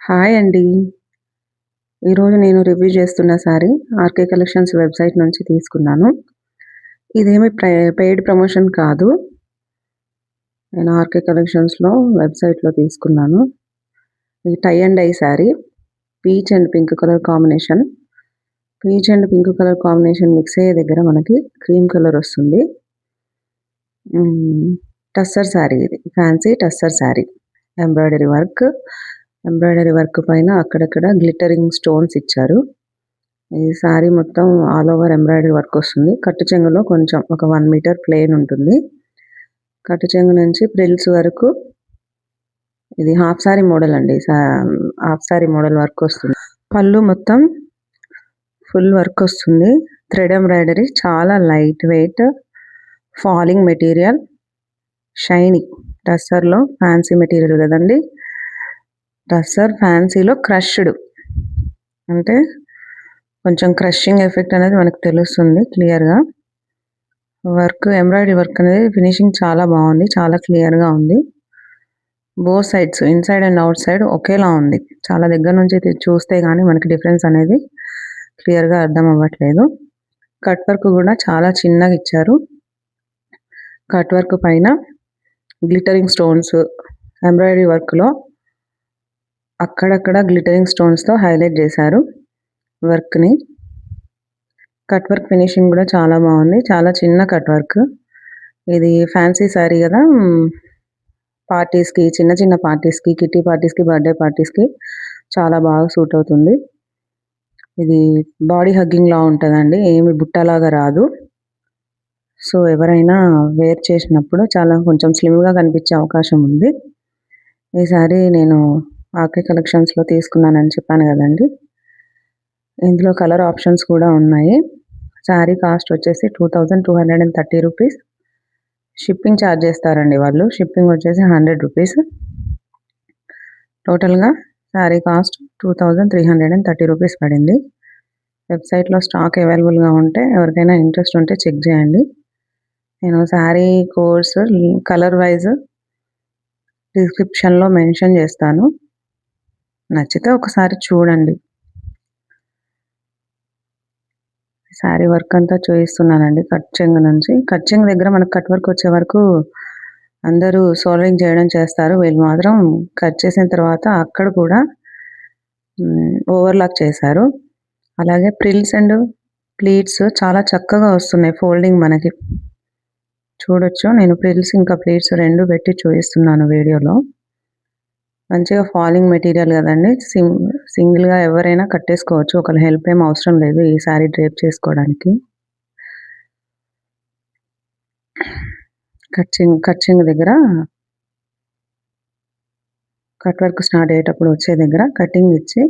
Hi అండి. ఈరోజు నేను రివ్యూ చేస్తున్న శారీ ఆర్‌కే కలెక్షన్స్ వెబ్‌సైట్ నుంచి తీసుకున్నాను. ఇదేమి పెయిడ్ ప్రమోషన్ కాదు. నేను ఆర్‌కే కలెక్షన్స్‌లో వెబ్‌సైట్‌లో తీసుకున్నాను. ఇది tie and dye sari. Peach and pink colour combination. Peach and pink colour combination mix అయ్యే దగ్గర మనకి క్రీమ్ కలర్ వస్తుంది. టస్సర్ శారీ ఇది. Fancy tussar sari. Embroidery work. Embroidery work పైన అక్కడక్కడ గ్లిటరింగ్ స్టోన్స్ ఇచ్చారు. ఈ శారీ మొత్తం ఆల్ ఓవర్ ఎంబ్రాయిడరీ వర్క్ వస్తుంది. కట్టు చెంగులో కొంచెం ఒక 1 మీటర్ ప్లెయిన్ ఉంటుంది. కట్టు చెంగు నుంచి ఫ్రిల్స్ వరకు ఇది హాఫ్ శారీ మోడల్ అండి. హాఫ్ శారీ మోడల్ వర్క్ వస్తుంది. పళ్ళు మొత్తం ఫుల్ వర్క్ వస్తుంది. థ్రెడ్ ఎంబ్రాయిడరీ చాలా light weight falling material shiny టస్సర్‌లో ఫ్యాన్సీ మెటీరియల్ కదండి. టస్సర్ ఫ్యాన్సీలో క్రష్డ్ అంటే కొంచెం క్రషింగ్ ఎఫెక్ట్ అనేది మనకు తెలుస్తుంది క్లియర్‌గా. వర్క్ ఎంబ్రాయిడరీ వర్క్ అనేది ఫినిషింగ్ చాలా బాగుంది. చాలా క్లియర్‌గా ఉంది. Both sides inside and out side ఒకేలా ఉంది. చాలా దగ్గర నుంచి చూస్తే గానీ మనకి డిఫరెన్స్ అనేది క్లియర్‌గా అర్థం అవ్వట్లేదు. కట్ వర్క్ కూడా చాలా చిన్నగా ఇచ్చారు. కట్ వర్క్ పైన గ్లిటరింగ్ స్టోన్స్ ఎంబ్రాయిడరీ వర్క్‌లో అక్కడక్కడ గ్లిటరింగ్ స్టోన్స్‌తో హైలైట్ చేశారు వర్క్‌ని. కట్ వర్క్ ఫినిషింగ్ కూడా చాలా బాగుంది. చాలా చిన్న కట్ వర్క్. ఇది ఫ్యాన్సీ శారీ కదా! పార్టీస్‌కి చిన్న చిన్న పార్టీస్‌కి, కిట్టి పార్టీస్‌కి, బర్త్‌డే పార్టీస్‌కి చాలా బాగా సూట్ అవుతుంది. ఇది బాడీ హగ్గింగ్‌లా ఉంటదండి. ఏమి బుట్టలాగా రాదు. సో, ఎవరైనా వేర్ చేసినప్పుడు చాలా కొంచెం స్లిమ్‌గా కనిపించే అవకాశం ఉంది. ఈ శారీ నేను ఆర్‌కే కలెక్షన్స్‌లో తీసుకున్నానని చెప్పాను కదండీ! ఇందులో కలర్ ఆప్షన్స్ కూడా ఉన్నాయి. శారీ కాస్ట్ వచ్చేసి 2230 రూపీస్. షిప్పింగ్ చార్జ్ చేస్తారండి వాళ్ళు. షిప్పింగ్ వచ్చేసి 100 రూపీస్. టోటల్‌గా శారీ కాస్ట్ 2330 రూపీస్ పడింది. వెబ్‌సైట్‌లో స్టాక్ అవైలబుల్‌గా ఉంటే ఎవరికైనా ఇంట్రెస్ట్ ఉంటే చెక్ చేయండి. నేను శారీ కోడ్స్ కలర్ వైస్ డిస్క్రిప్షన్‌లో మెన్షన్ చేస్తాను. నచ్చితే ఒకసారి చూడండి. శారీ వర్క్ అంతా చూపిస్తున్నానండి కట్ చెంగు నుంచి. కట్ చెంగు దగ్గర మనకు కట్ వర్క్ వచ్చే వరకు అందరూ సోల్డరింగ్ చేయడం చేస్తారు. వీళ్ళు మాత్రం కట్ చేసిన తర్వాత అక్కడ కూడా ఓవర్‌లాక్ చేశారు. అలాగే ప్రిల్స్ అండ్ ప్లీట్స్ చాలా చక్కగా వస్తున్నాయి ఫోల్డింగ్ మనకి. చూడొచ్చు. నేను ప్రిల్స్ ఇంకా ప్లీట్స్ 2 పెట్టి చూపిస్తున్నాను వీడియోలో. మంచిగా ఫాలింగ్ మెటీరియల్ కదండీ. సింగిల్‌గా ఎవరైనా కట్టేసుకోవచ్చు. ఒకళ్ళ హెల్ప్ ఏం అవసరం లేదు ఈ శారీ డ్రేప్ చేసుకోవడానికి. కట్ చెంగు దగ్గర కట్ వర్క్ స్టార్ట్ అయ్యేటప్పుడు వచ్చే దగ్గర కటింగ్ ఇచ్చి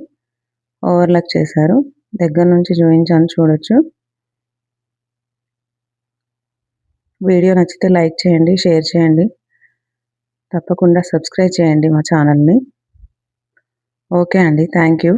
ఓవర్‌లాక్ చేశారు. దగ్గర నుంచి చూపించాను చూడొచ్చు. వీడియో నచ్చితే లైక్ చేయండి, షేర్ చేయండి. తప్పకుండా సబ్స్క్రైబ్ చేయండి మా ఛానల్‌ని. ఓకే అండి. Thank you.